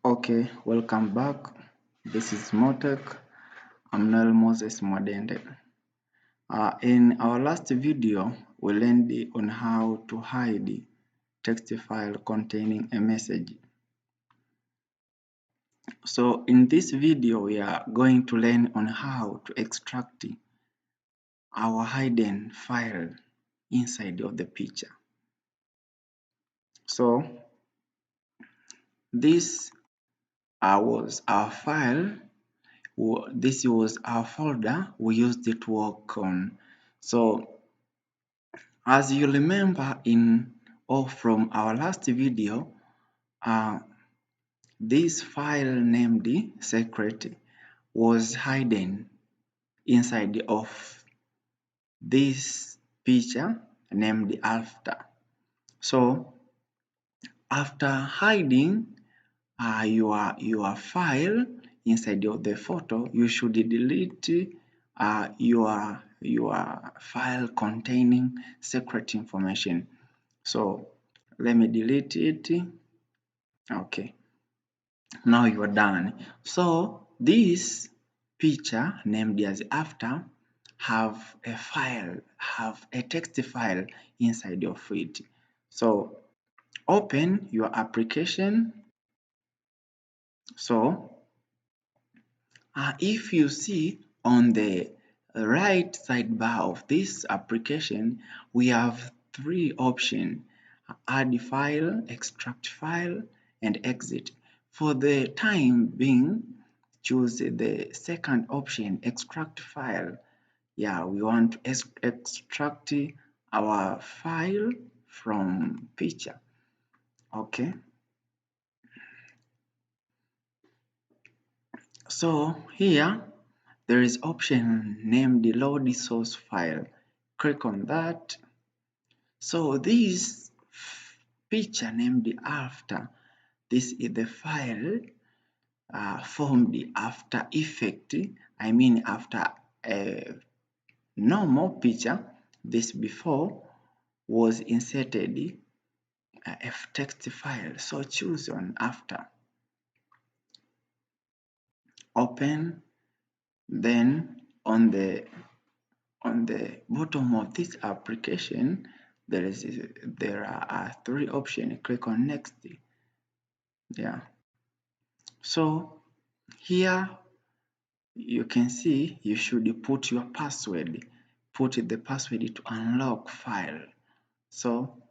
Okay, welcome back. This is Motek. I'm Noel Moses Mwadende. In our last video, we learned on how to hide text file containing a message. So in this video, we are going to learn on how to extract our hidden file inside of the picture. So this was our file. This was our folder we used it to work on. So as you remember from our last video, this file named secret was hidden inside of this picture named after. So after hiding your file inside of the photo, you should delete your file containing secret information. So let me delete it. Okay, now you are done. So this picture named as after have a text file inside of it. So open your application. So if you see on the right sidebar of this application, we have three options: add file, extract file, and exit. For the time being, choose the second option, extract file. Yeah, we want to extract our file from picture. Okay. So here there is option named load source file. Click on that. So this picture named after, this is the file formed after effect. I mean after a normal picture. This before was inserted a text file. So choose on after. Open. Then on the bottom of this application, there are three options. Click on next. Yeah. So here you can see you should put your password. Put the password to unlock file. So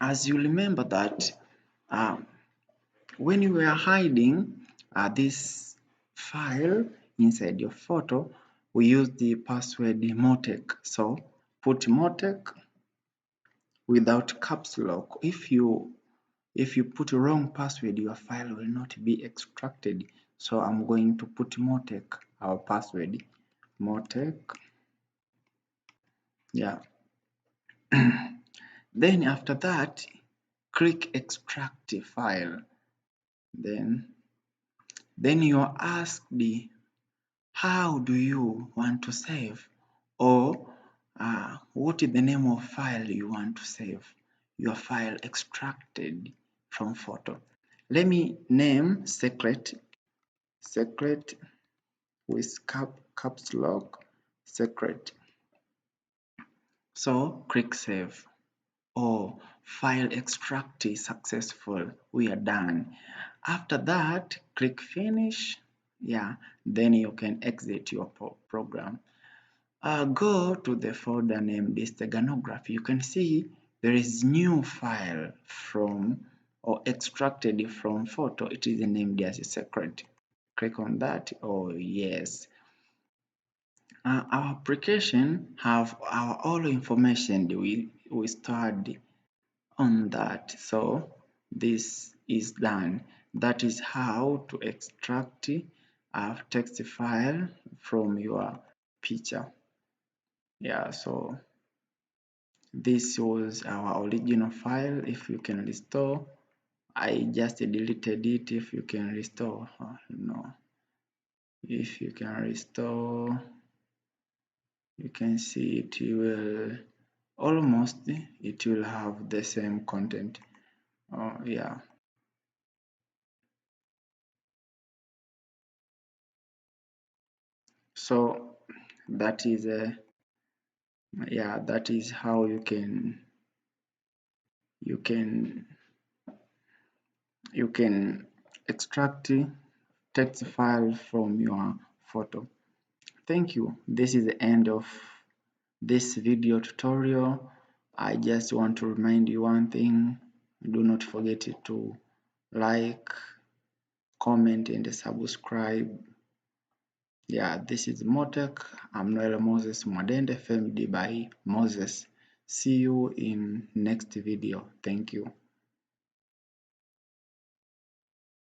as you remember that when you were hiding this file inside your photo, we use the password Motek. So put Motek without caps lock. If you put a wrong password, your file will not be extracted. So I'm going to put Motek, our password, Motek. Yeah. Then after that, click extract file. Then you are asked how do you want to save, or what is the name of file you want to save your file extracted from photo. Let me name secret with caps lock secret. So click save. Oh, file extract is successful. We are done. After that, click finish. Yeah, then you can exit your program. Go to the folder named Steganography. You can see there is new file from or extracted from photo. It is named as a secret. Click on that. Oh yes. Our application have our all information we stored on that. So this is done. That is how to extract a text file from your picture. Yeah, so this was our original file. If you can restore, I just deleted it. If you can restore, no. If you can restore, you can see it will almost, it will have the same content. Yeah. So that is a yeah, that is how you can you can extract text file from your photo. Thank you. This is the end of this video tutorial. I just want to remind you one thing. Do not forget to like, comment, and subscribe. Yeah, this is Motech. I'm Noel Moses Mwadende, FMD by Moses. See you in next video. Thank you.